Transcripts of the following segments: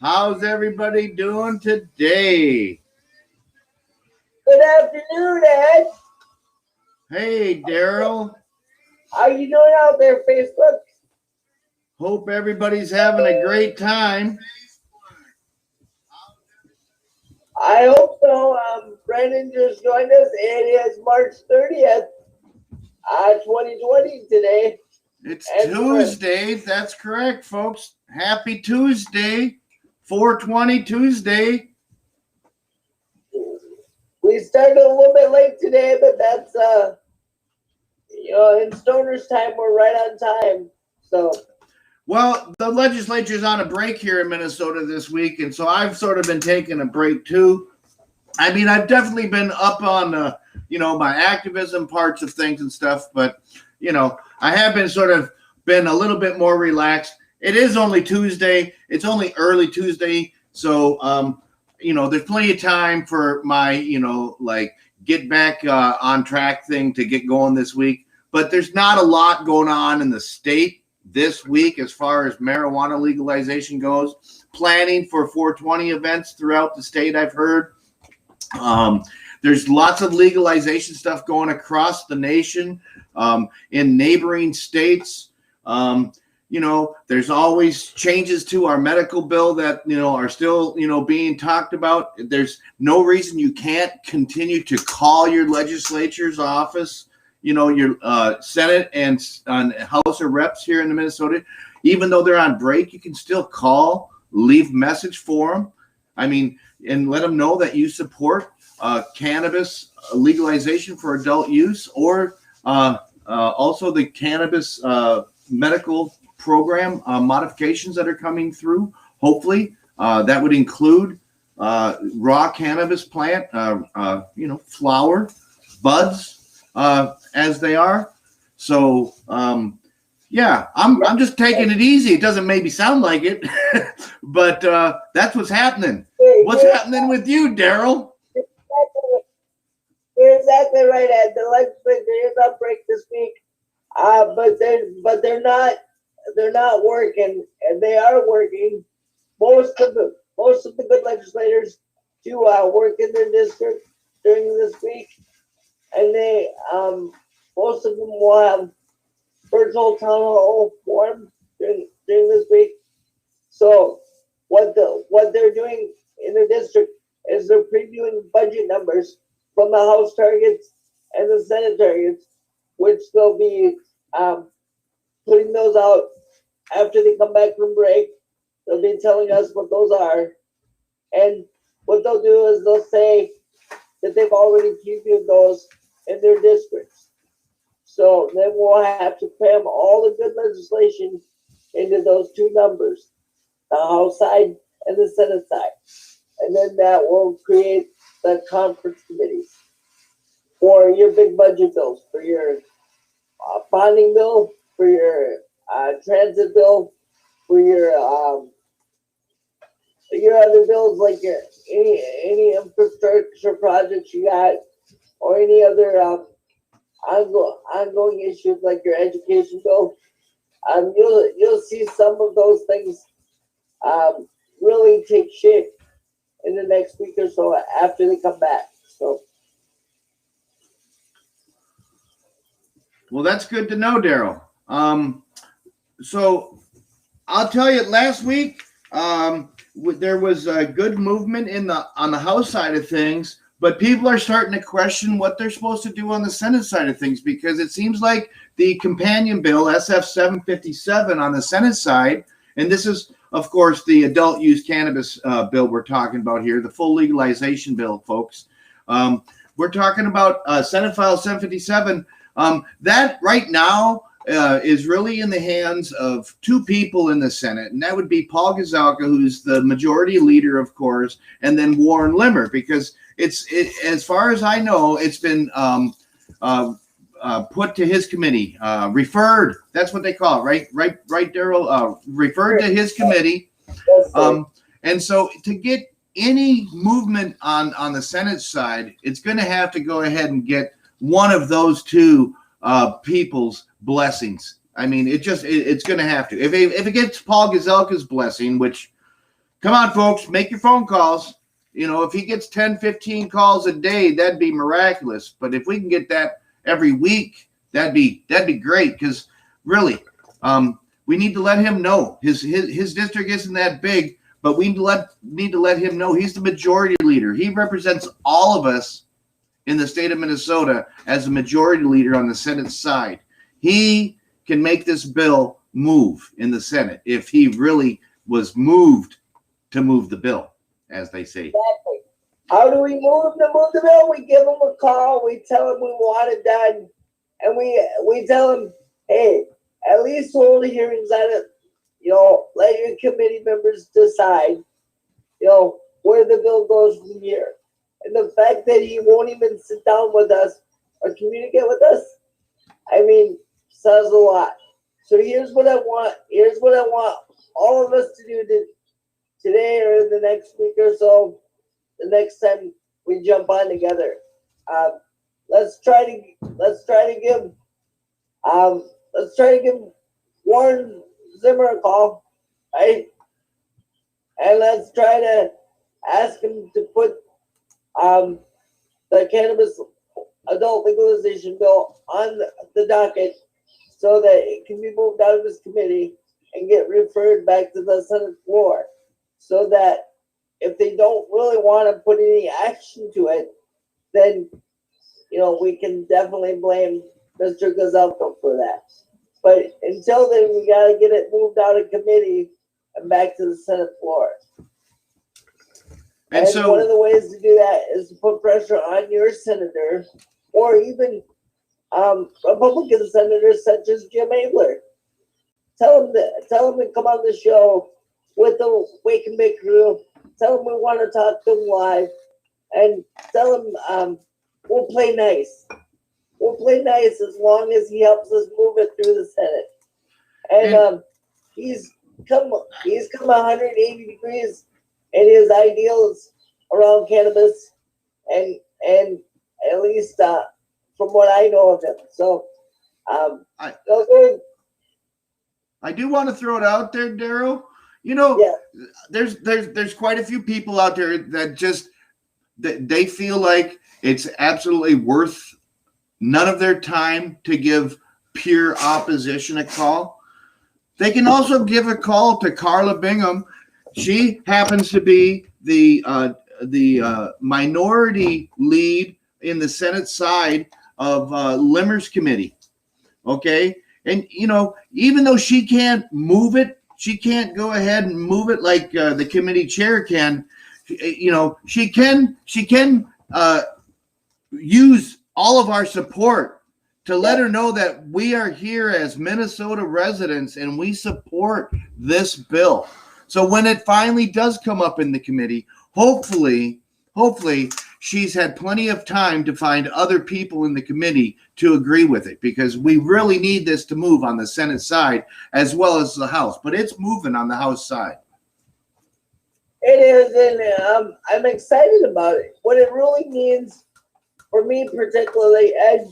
How's everybody doing today? Good afternoon, Ed. Hey, Daryl. How you doing out there, Facebook? Hope everybody's having a great time. I hope so. Brandon just joined us. It is March 30th, 2020 today. It's Tuesday. That's correct, folks. Happy Tuesday. 420 Tuesday. We started a little bit late today, but that's in Stoner's time, we're right on time. So, well, the legislature's on a break here in Minnesota this week, and so I've sort of been taking a break too. I mean, I've definitely been up on my activism parts of things and stuff, but I have been a little bit more relaxed. It is only Tuesday. It's only early Tuesday, so there's plenty of time for my get back on track thing to get going this week. But there's not a lot going on in the state this week as far as marijuana legalization goes. Planning for 420 events throughout the state, I've heard. There's lots of legalization stuff going across the nation, in neighboring states. There's always changes to our medical bill that, are still, being talked about. There's no reason you can't continue to call your legislature's office, your Senate and House of Reps here in the Minnesota. Even though they're on break, you can still call, leave message for them. I mean, and let them know that you support cannabis legalization for adult use, or also the cannabis medical program modifications that are coming through. Hopefully, that would include raw cannabis plant, flower, buds, as they are. So, I'm just taking it easy. It doesn't maybe sound like it, but that's what's happening. What's happening with you, Daryl? You're exactly right, Ed. The legislature is on break this week, but they're not working, and they are working. Most of the good legislators do work in their district during this week, and they most of them will have virtual town hall forums during this week. So what they're doing in their district is they're previewing budget numbers from the House targets and the Senate targets, which they'll be putting those out after they come back from break. They'll be telling us what those are, and what they'll do is they'll say that they've already previewed those in their districts. So then we'll have to cram all the good legislation into those two numbers, the House side and the Senate side. And then that will create the conference committees for your big budget bills, for your bonding bill, for your transit bill, for your other bills, like any infrastructure projects you got, or any other ongoing issues like your education bill. You'll see some of those things really take shape in the next week or so after they come back. So, well, that's good to know, Daryl. So I'll tell you, last week there was a good movement on the House side of things, but people are starting to question what they're supposed to do on the Senate side of things, because it seems like the companion bill, SF 757 on the Senate side, and this is, of course, the adult use cannabis bill we're talking about here, the full legalization bill, folks. We're talking about Senate File 757. That right now is really in the hands of two people in the Senate, and that would be Paul Gazelka, who's the majority leader, of course, and then Warren Limmer, because as far as I know, it's been put to his committee, referred. That's what they call it, right, Daryl? Referred to his committee. And so to get any movement on the Senate side, it's going to have to go ahead and get one of those two people's blessings. I mean, it's going to have to. If it gets Paul Gazelka's blessing, which come on, folks, make your phone calls. You know, if he gets 10, 15 calls a day, that'd be miraculous. But if we can get that every week, that'd be great. Because really, we need to let him know his district isn't that big, but we need to let him know he's the majority leader. He represents all of us in the state of Minnesota as a majority leader on the Senate side. He can make this bill move in the Senate if he really was moved to move the bill, as they say. Exactly. How do we move the bill? We give him a call. We tell him we want it done, and we tell him, hey, at least hold hearings on it. You know, let your committee members decide, you know, where the bill goes from here. And the fact that he won't even sit down with us or communicate with us, I mean, says a lot. So here's what I want. Here's what I want all of us to do today or in the next week or so. The next time we jump on together, let's try to give Warren Zimmer a call, right? And let's try to ask him to put the cannabis adult legalization bill on the docket so that it can be moved out of his committee and get referred back to the Senate floor, so that if they don't really want to put any action to it, then, you know, we can definitely blame Mr. Gazelka for that. But until then, we got to get it moved out of committee and back to the Senate floor. And so one of the ways to do that is to put pressure on your senator, or even Republican senators such as Jim Abler. Tell him to come on the show with the Wake and Bake crew. Tell him we want to talk to him live, and tell him we'll play nice. We'll play nice as long as he helps us move it through the Senate. And he's come 180 degrees in his ideals around cannabis, and at least from what I know of him. So I do want to throw it out there, Daryl. You know, yeah. There's quite a few people out there that just they feel like it's absolutely worth none of their time to give pure opposition a call. They can also give a call to Carla Bingham. She happens to be the minority lead in the Senate side of Limmer's committee. Okay, and you know, even though she can't move it, she can't go ahead and move it like the committee chair can. You know, she can use all of our support to let her know that we are here as Minnesota residents and we support this bill. So when it finally does come up in the committee, hopefully she's had plenty of time to find other people in the committee to agree with it, because we really need this to move on the Senate side as well as the House. But it's moving on the House side. It is, and I'm excited about it. What it really means for me particularly, Ed,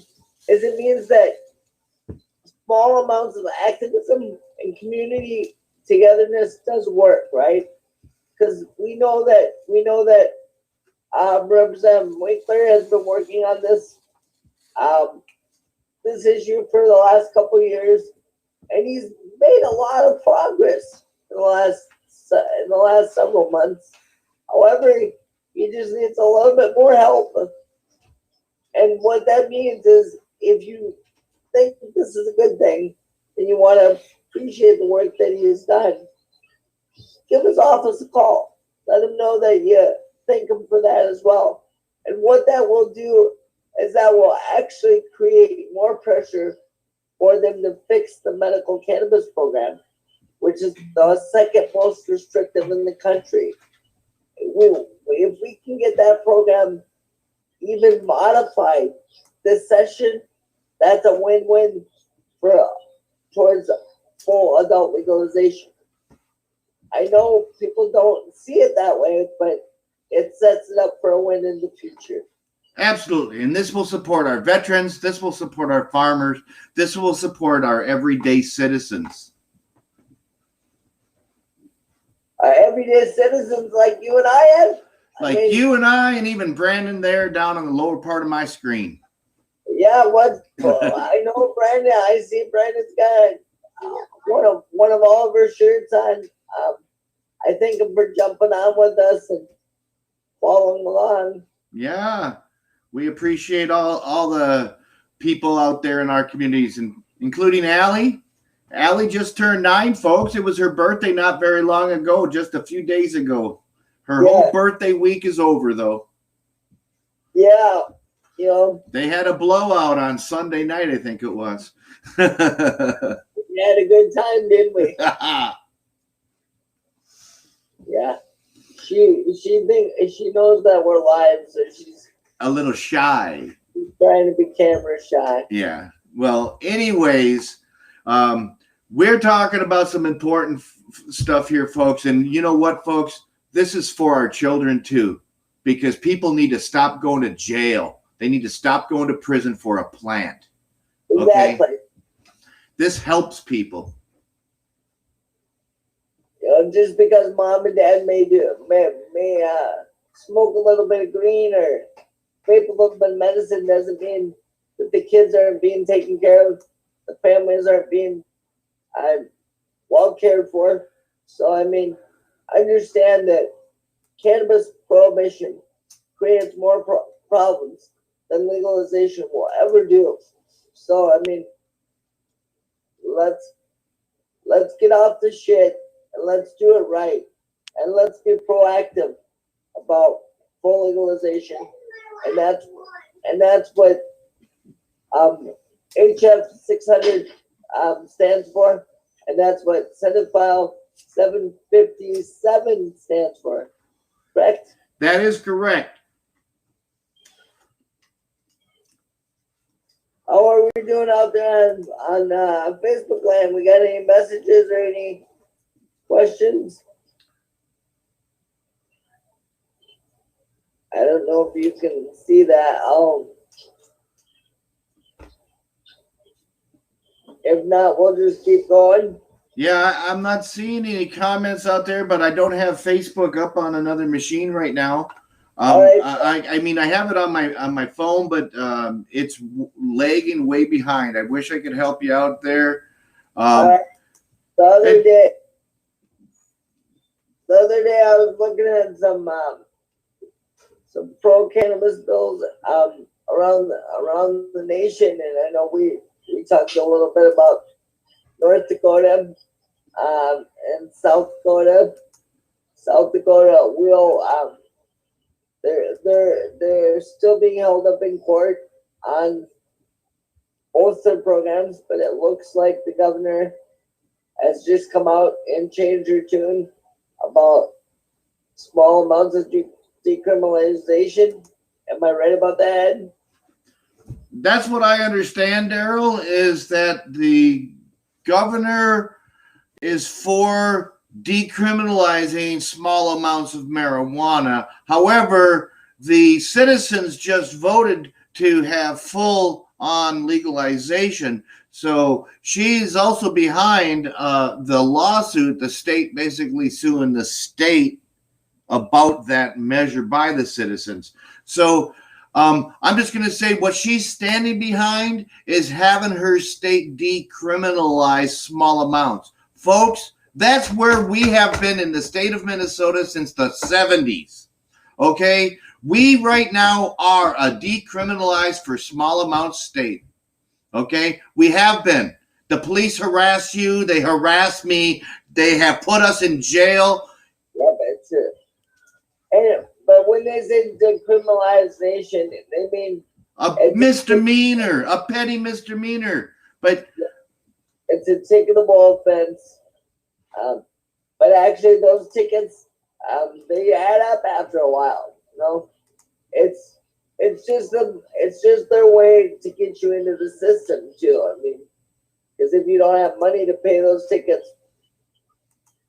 is it means that small amounts of activism and community togetherness does work, right? Because we know that Representative Winkler has been working on this issue for the last couple of years, and he's made a lot of progress in the last several months. However, he just needs a little bit more help. And what that means is, if you think this is a good thing and you want to appreciate the work that he has done, give his office a call. Let him know that you thank him for that as well. And what that will do is that will actually create more pressure for them to fix the medical cannabis program, which is the second most restrictive in the country. If we can get that program even modified this session, that's a win-win towards full adult legalization. I know people don't see it that way, but it sets it up for a win in the future. Absolutely. And this will support our veterans. This will support our farmers. This will support our everyday citizens. everyday citizens like you and I have. Like you and I, and even Brandon there down on the lower part of my screen. Yeah, I know Brandon. I see Brandon's got one of all of her shirts on. I thank him for jumping on with us and following along. Yeah, we appreciate all the people out there in our communities, and including Allie. Allie just turned 9, folks. It was her birthday not very long ago, just a few days ago. Her whole birthday week is over, though. Yeah, they had a blowout on Sunday night, I think it was. We had a good time, didn't we? Yeah. She knows that we're live, so she's a little shy. She's trying to be camera shy. Yeah. Well, anyways, we're talking about some important stuff here, folks. And you know what, folks? This is for our children too, because people need to stop going to jail. They need to stop going to prison for a plant. Exactly. Okay? This helps people. Just because mom and dad may smoke a little bit of green or vape a little bit of medicine doesn't mean that the kids aren't being taken care of, the families aren't being well cared for. So, I mean, I understand that cannabis prohibition creates more problems than legalization will ever do. So, I mean, let's get off the shit and let's do it right. And let's be proactive about full legalization. And that's what HF 600 stands for. And that's what Senate File 757 stands for. Correct? That is correct. How are we doing out there on Facebook land? We got any messages or any questions? I don't know if you can see that. If not, we'll just keep going. Yeah, I'm not seeing any comments out there, but I don't have Facebook up on another machine right now. Right. I mean, I have it on my phone, but it's lagging way behind. I wish I could help you out there. The other day, I was looking at some pro cannabis bills around the nation, and I know we talked a little bit about North Dakota and South Dakota. South Dakota will they're still being held up in court on both their programs, but it looks like the governor has just come out and changed her tune about small amounts of decriminalization. Am I right about that? That's what I understand, Daryl, is that the governor is for decriminalizing small amounts of marijuana. However, the citizens just voted to have full on legalization. So she's also behind the lawsuit, the state basically suing the state about that measure by the citizens. So I'm just going to say what she's standing behind is having her state decriminalize small amounts. Folks, that's where we have been in the state of Minnesota since the 70s. Okay? We right now are a decriminalized for small amounts state. Okay? We have been. The police harass you. They harass me. They have put us in jail. Yeah, that's it. But when they say decriminalization, they mean a misdemeanor, a petty misdemeanor. But it's a ticketable offense. But actually, those tickets they add up after a while. You know, it's just their way to get you into the system too. I mean, because if you don't have money to pay those tickets,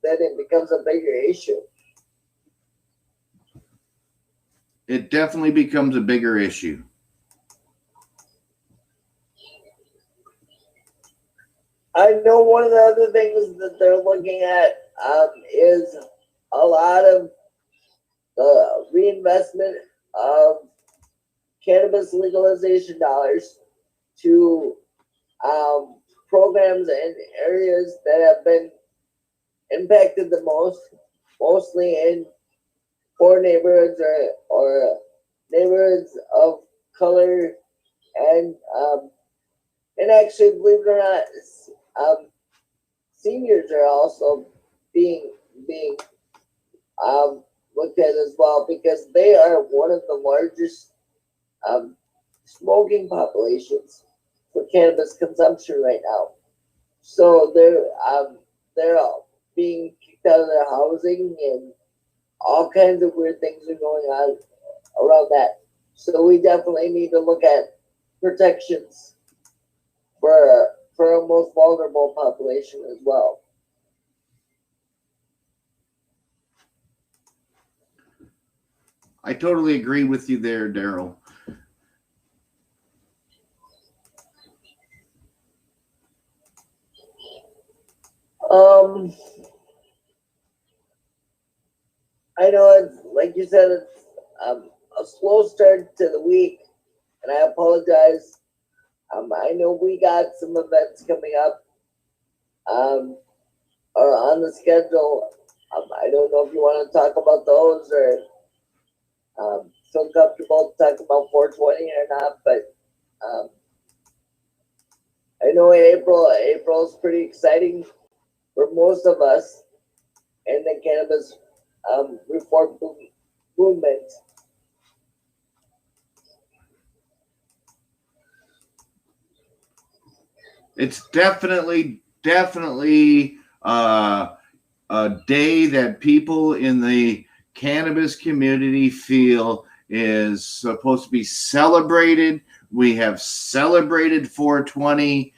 then it becomes a bigger issue. It definitely becomes a bigger issue. I know one of the other things that they're looking at is a lot of the reinvestment of cannabis legalization dollars to programs and areas that have been impacted the most, mostly in poor neighborhoods or neighborhoods of color, and actually, believe it or not, seniors are also being looked at as well, because they are one of the largest smoking populations for cannabis consumption right now. So they're all being kicked out of their housing, and all kinds of weird things are going on around that. So we definitely need to look at protections for a most vulnerable population as well. I totally agree with you there, Daryl. I know it's like you said, it's a slow start to the week, and I apologize. I know we got some events coming up, or on the schedule. I don't know if you want to talk about those, or feel comfortable talking about 420 or not, but I know April's pretty exciting for most of us in the cannabis reform movement. It's definitely a day that people in the cannabis community feel is supposed to be celebrated. We have celebrated 420.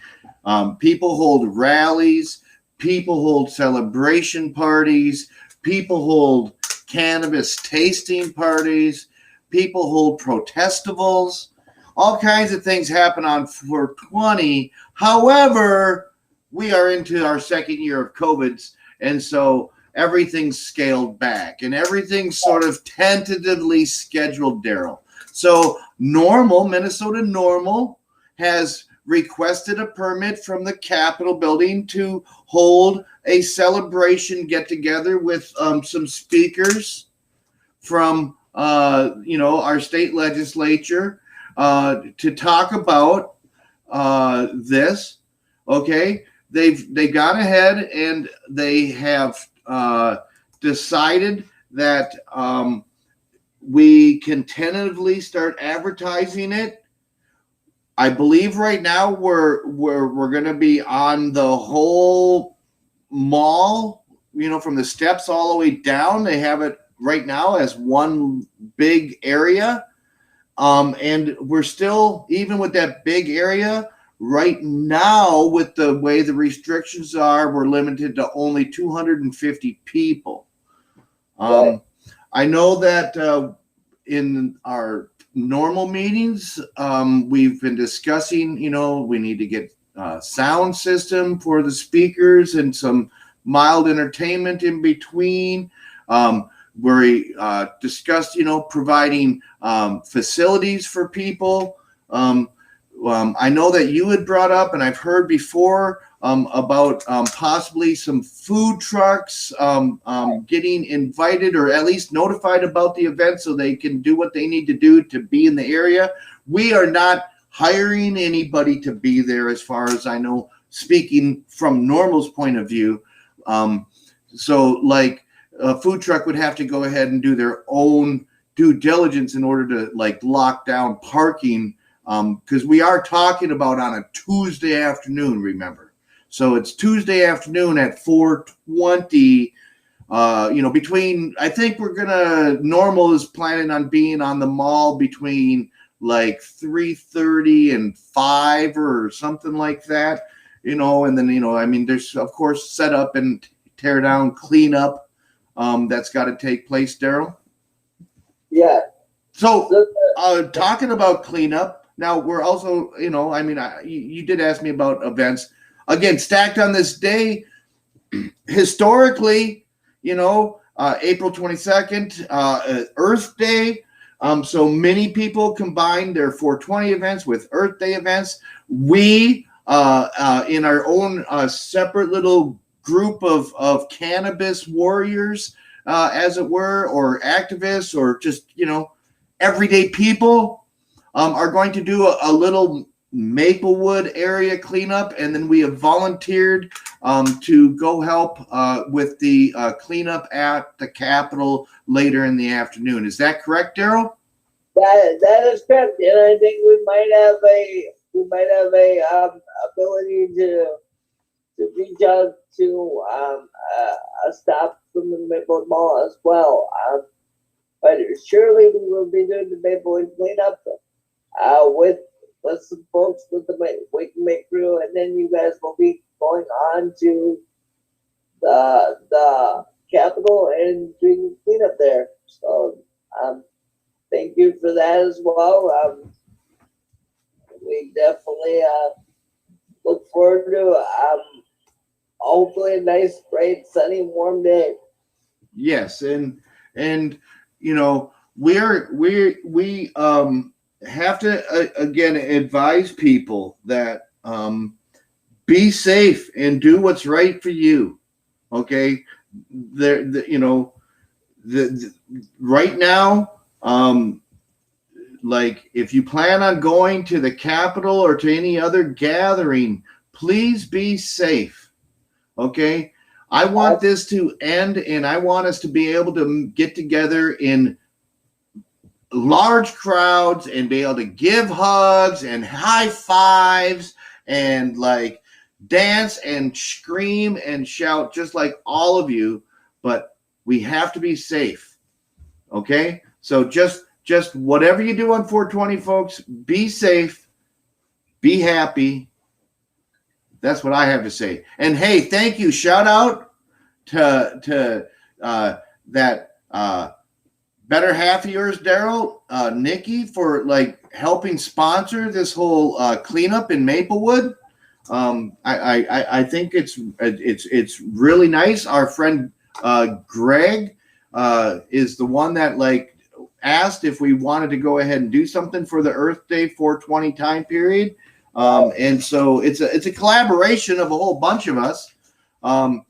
People hold rallies. People hold celebration parties. People hold cannabis tasting parties. People hold protestivals. All kinds of things happen on 420. However, we are into our second year of COVID, and so everything's scaled back and everything's sort of tentatively scheduled, Daryl. So Minnesota NORML has requested a permit from the Capitol building to hold a celebration get-together with some speakers from our state legislature to talk about this. Okay, they've gone ahead and they have decided that we can tentatively start advertising it. I believe right now we're going to be on the whole mall, from the steps all the way down. They have it right now as one big area. And we're still, even with that big area, right now, with the way the restrictions are, we're limited to only 250 people. Right. I know that in our normal meetings, we've been discussing, we need to get a sound system for the speakers and some mild entertainment in between. We discussed, providing facilities for people. I know that you had brought up, and I've heard before about possibly some food trucks getting invited or at least notified about the event so they can do what they need to do to be in the area. We are not hiring anybody to be there, as far as I know, speaking from NORML's point of view. So like a food truck would have to go ahead and do their own due diligence in order to lock down parking, because we are talking about on a Tuesday afternoon, remember. So it's Tuesday afternoon at 4:20, between, I think NORML is planning on being on the mall between 3:30 and 5 or something like that, and then, there's of course set up and tear down, clean up that's got to take place, Daryl. Yeah. So talking about cleanup, now we're also, you did ask me about events. Again, stacked on this day, historically, April 22nd, Earth Day. So many people combined their 420 events with Earth Day events. We, in our own separate little group of cannabis warriors, as it were, or activists, or just, everyday people, are going to do a little Maplewood area cleanup, and then we have volunteered to go help with the cleanup at the Capitol later in the afternoon. Is that correct, Daryl? That is correct, and I think we might have a ability to reach out to a stop from the Maplewood Mall as well. But surely we will be doing the Maplewood cleanup with some folks with the Wake and Make crew, and then you guys will be going on to the Capitol and doing cleanup there. So thank you for that as well. We definitely look forward to hopefully a nice, bright, sunny, warm day. Yes, and we have to again advise people that be safe and do what's right for you. Okay, right now, like if you plan on going to the Capitol or to any other gathering, please be safe. Okay, I want this to end, and I want us to be able to get together in large crowds and be able to give hugs and high fives and like dance and scream and shout just like all of you, but we have to be safe. Okay, so just whatever you do on 420, folks, be safe, be happy. That's what I have to say. And hey, thank you. Shout out to that better half of yours, Daryl, Nikki, for like helping sponsor this whole cleanup in Maplewood. I think it's really nice. Our friend Greg is the one that like asked if we wanted to go ahead and do something for the Earth Day 420 time period. And so it's a collaboration of a whole bunch of us. And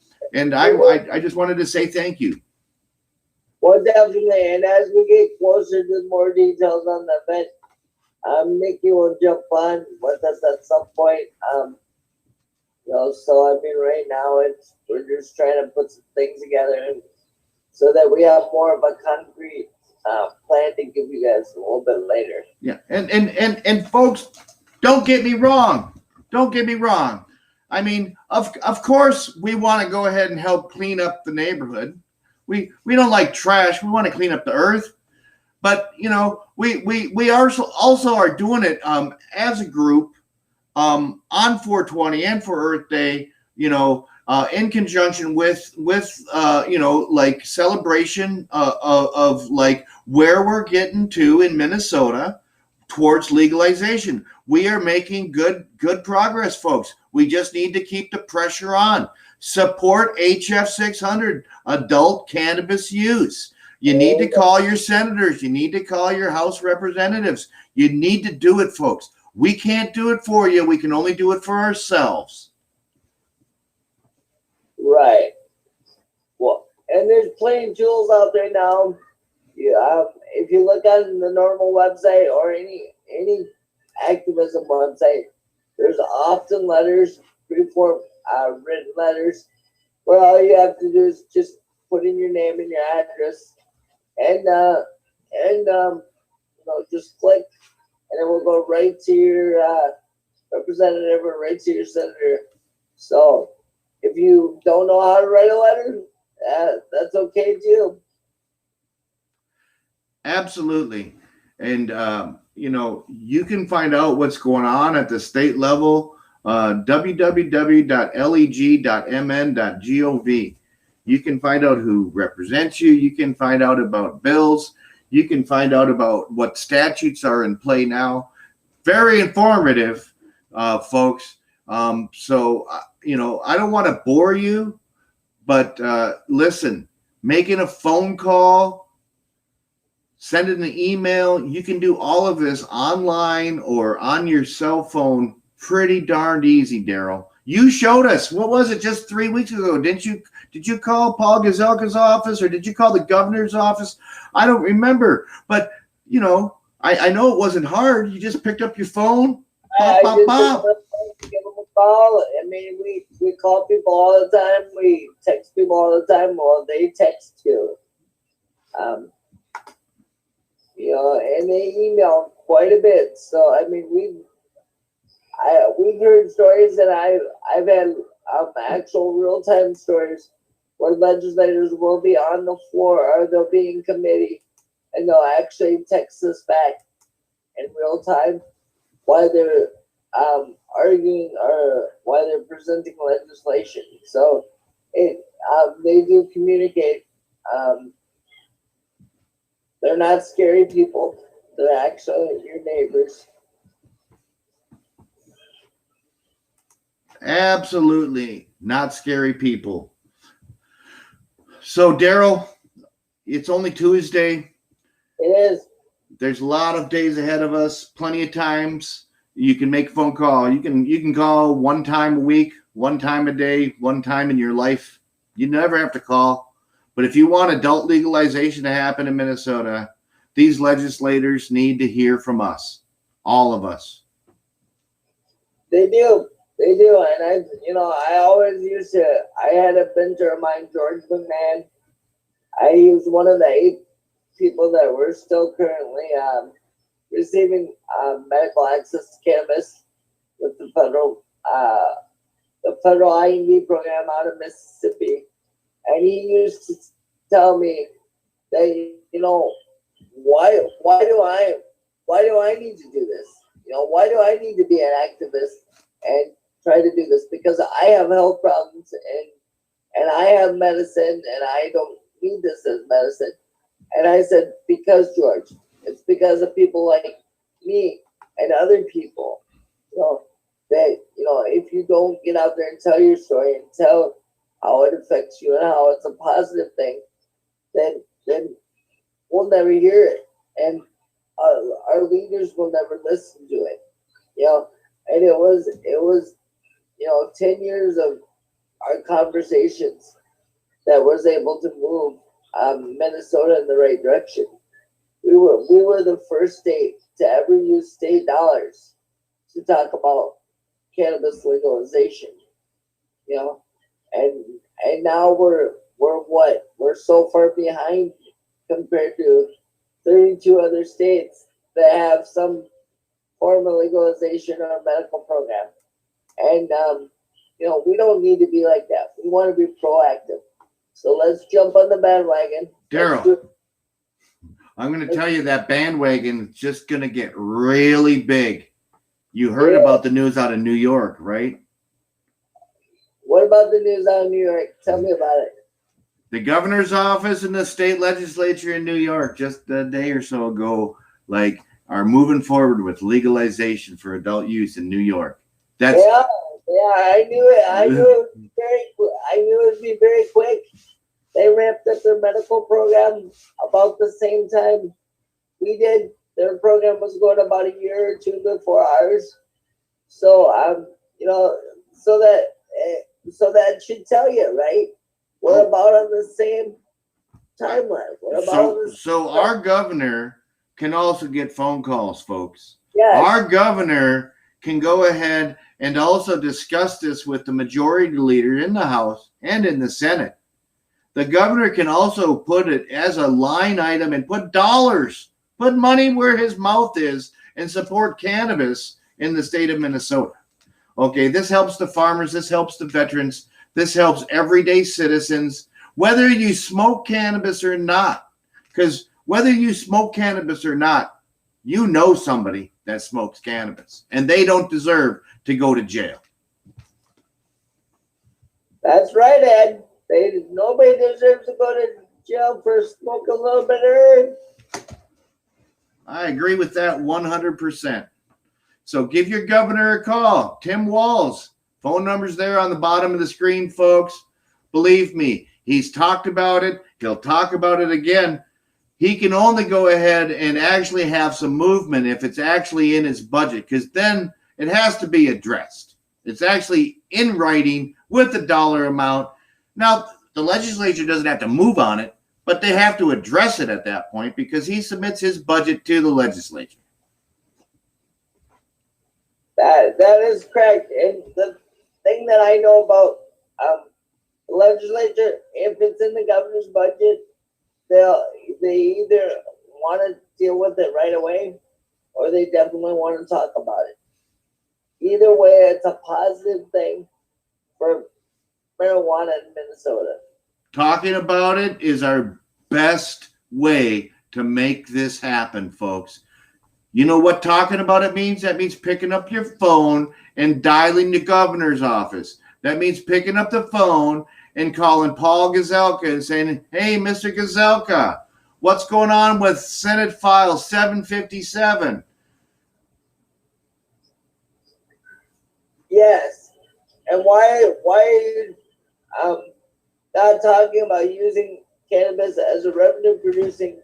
I just wanted to say thank you. Well, definitely. And as we get closer to more details on the event, Nikki will jump on with us at some point. So I mean, right now we're just trying to put some things together, so that we have more of a concrete plan to give you guys a little bit later. Yeah, and folks, don't get me wrong. Don't get me wrong. I mean, of course, we want to go ahead and help clean up the neighborhood. We don't like trash. We want to clean up the earth. But we also are doing it as a group on 420 and for Earth Day. In conjunction with like celebration of like where we're getting to in Minnesota towards legalization. We are making good progress, folks. We just need to keep the pressure on. Support HF 600, adult cannabis use. You need to call your senators. You need to call your House representatives. You need to do it, folks. We can't do it for you. We can only do it for ourselves. Right. Well, and there's plenty of tools out there now. If you look on the normal website or any activism website, there's often letters, pre-form written letters, where all you have to do is just put in your name and your address, and just click, and it will go right to your representative or right to your senator. So if you don't know how to write a letter, that's okay too. Absolutely. And, you can find out what's going on at the state level, www.leg.mn.gov. You can find out who represents you. You can find out about bills. You can find out about what statutes are in play now. Very informative, folks. So, I don't want to bore you, but listen, making a phone call, sending an email. You can do all of this online or on your cell phone pretty darned easy, Daryl. You showed us. What was it just 3 weeks ago? Did you call Paul Gazelka's office or did you call the governor's office? I don't remember. But, you know, I know it wasn't hard. You just picked up your phone. Pop, pop, pop. Give them a call. I mean, we call people all the time. We text people all the time. Well, they text too. You know, and they email quite a bit. So I mean, we've heard stories, and I've had actual real time stories where legislators will be on the floor or they'll be in committee, and they'll actually text us back in real time while they're arguing or while they're presenting legislation. So they do communicate. They're not scary people. They're actually your neighbors. Absolutely not scary people. So, Daryl, it's only Tuesday. It is. There's a lot of days ahead of us, plenty of times. You can make a phone call. You can call one time a week, one time a day, one time in your life. You never have to call. But if you want adult legalization to happen in Minnesota, these legislators need to hear from us, all of us. They do. They do. And I always used to, I had a mentor of mine, George McMahon. He was one of the 8 people that were still currently receiving medical access to cannabis with the federal IND program out of Mississippi. And he used to tell me that, why do I need to do this? Why do I need to be an activist and try to do this? Because I have health problems and I have medicine and I don't need this as medicine. And I said, because George, it's because of people like me and other people, that, if you don't get out there and tell your story and tell how it affects you and how it's a positive thing, then we'll never hear it. And our leaders will never listen to it. And it was 10 years of our conversations that was able to move Minnesota in the right direction. We were the first state to ever use state dollars to talk about cannabis legalization. And now we're so far behind compared to 32 other states that have some form of legalization or medical program. And we don't need to be like that. We want to be proactive. So let's jump on the bandwagon. Daryl, I'm going to tell you that bandwagon is just going to get really big. You heard about the news out of New York, right? What about the news out of New York? Tell me about it. The governor's office and the state legislature in New York just a day or so ago, are moving forward with legalization for adult use in New York. Yeah, I knew it. I knew it would be very quick. They ramped up their medical program about the same time we did. Their program was going about a year or two before ours. So so that should tell you, right? We're about on the same timeline. So our governor can also get phone calls, folks. Yes. Our governor can go ahead and also discuss this with the majority leader in the House and in the Senate. The governor can also put it as a line item and put money where his mouth is and support cannabis in the state of Minnesota. Okay, this helps the farmers, this helps the veterans, this helps everyday citizens, whether you smoke cannabis or not. Because whether you smoke cannabis or not, you know somebody that smokes cannabis, and they don't deserve to go to jail. That's right, Ed. Nobody deserves to go to jail for smoking a little bit of herb. I agree with that 100%. So give your governor a call. Tim Walz. Phone number's there on the bottom of the screen, folks. Believe me, he's talked about it. He'll talk about it again. He can only go ahead and actually have some movement if it's actually in his budget, because then it has to be addressed. It's actually in writing with the dollar amount. Now, the legislature doesn't have to move on it, but they have to address it at that point because he submits his budget to the legislature. That is correct. And the thing that I know about the legislature, if it's in the governor's budget, they either want to deal with it right away, or they definitely want to talk about it. Either way, it's a positive thing for marijuana in Minnesota. Talking about it is our best way to make this happen, folks. You know what talking about it means? That means picking up your phone and dialing the governor's office. That means picking up the phone and calling Paul Gazelka and saying, hey, Mr. Gazelka, what's going on with Senate File 757? Yes. And why are you not talking about using cannabis as a revenue producing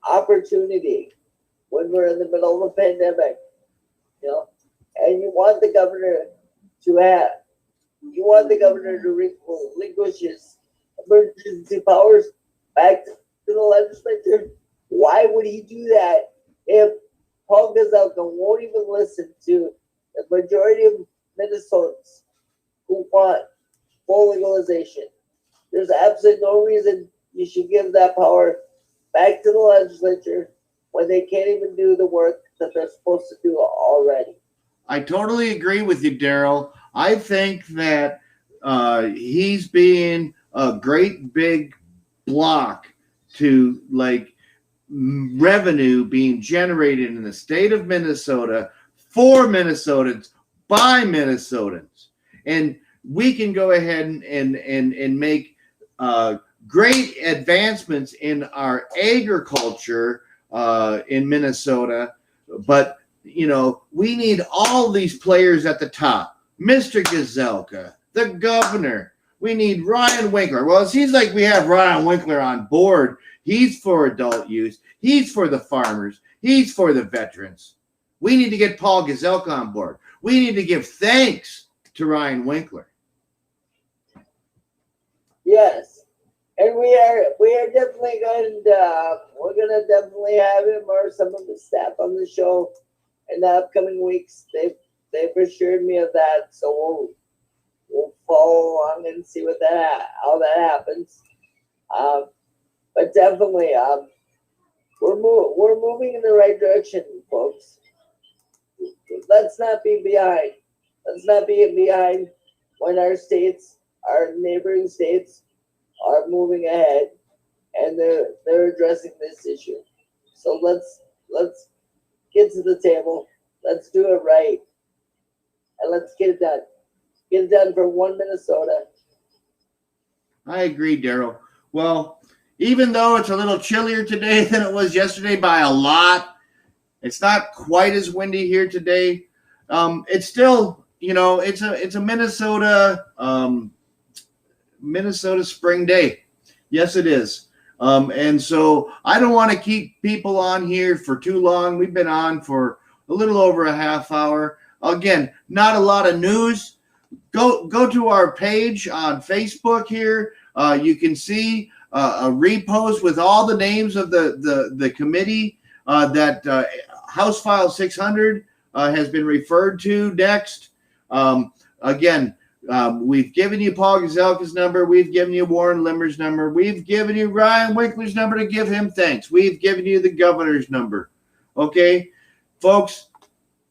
opportunity when we're in the middle of a pandemic, you know? And you want the governor to relinquish his emergency powers back to the legislature. Why would he do that if Paul Gazelka won't even listen to the majority of Minnesotans who want full legalization? There's absolutely no reason you should give that power back to the legislature when they can't even do the work that they're supposed to do already. I totally agree with you, Daryl. I think that he's being a great big block to like revenue being generated in the state of Minnesota for Minnesotans by Minnesotans. And we can go ahead and make great advancements in our agriculture in Minnesota. But, you know, we need all these players at the top. Mr. Gazelka, the governor. We need Ryan Winkler. Well, it seems like we have Ryan Winkler on board. He's for adult use. He's for the farmers. He's for the veterans. We need to get Paul Gazelka on board. We need to give thanks to Ryan Winkler. Yes, and we are definitely going to definitely have him or some of the staff on the show in the upcoming weeks. They've assured me of that, so we'll follow along and see how that happens. But definitely, we're moving in the right direction, folks. Let's not be behind. Let's not be behind when our neighboring states are moving ahead and they're addressing this issue. So let's get to the table. Let's do it right, and let's get it done. Get it done for one Minnesota. I agree, Daryl. Well, even though it's a little chillier today than it was yesterday by a lot, it's not quite as windy here today. It's still, you know, it's a Minnesota spring day. Yes, it is. And so I don't want to keep people on here for too long. We've been on for a little over a half hour. Again, not a lot of news. Go to our page on Facebook here. You can see a repost with all the names of the committee that House File 600 has been referred to next. Again, we've given you Paul Gazelka's number. We've given you Warren Limmer's number. We've given you Ryan Winkler's number to give him thanks. We've given you the governor's number. Okay, folks,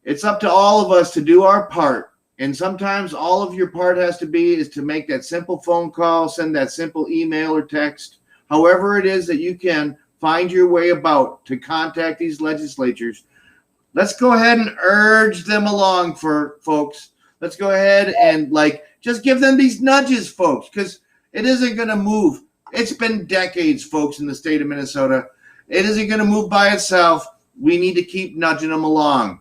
it's up to all of us to do our part. And sometimes all of your part has to be is to make that simple phone call, send that simple email or text, however it is that you can find your way about to contact these legislatures. Let's go ahead and urge them along, for folks. Let's go ahead and just give them these nudges, folks, because it isn't going to move. It's been decades, folks, in the state of Minnesota. It isn't going to move by itself. We need to keep nudging them along.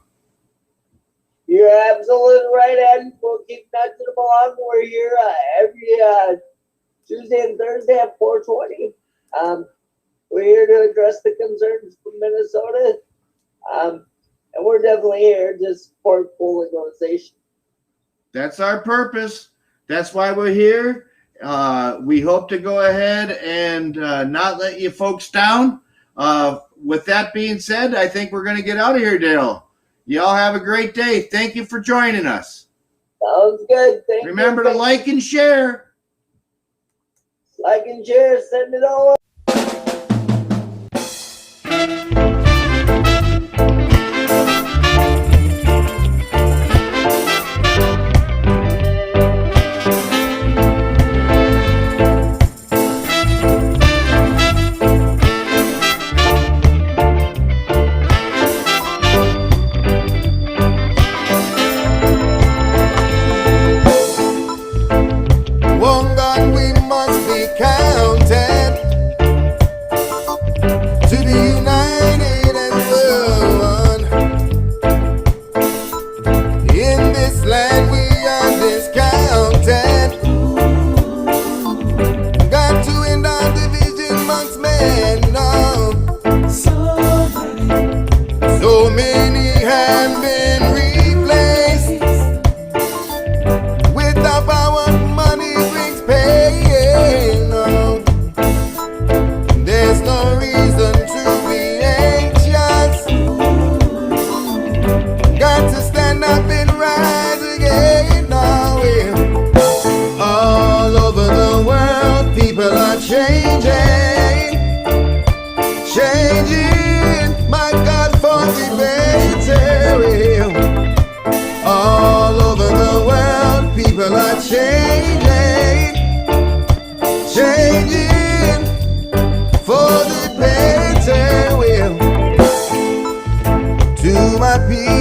You're absolutely right, and we'll keep nudging them along. We're here every Tuesday and Thursday at 4:20. We're here to address the concerns from Minnesota. And we're definitely here to support full legalization. That's our purpose. That's why we're here. We hope to go ahead and not let you folks down. With that being said, I think we're going to get out of here, Dale. Y'all have a great day. Thank you for joining us. Sounds good. Thank you. Remember to like and share. Like and share. Send it all up. One God we must be counted to be united and one. In this land we are discounted. Got to end our division amongst men now. So many have been replaced with the power money brings pain. No. There's no reason to be anxious. Got to stand up and rise again now. All over the world, people are changing, changing. My God, for the better. All over the world, people are changing, changing for the better. To my people.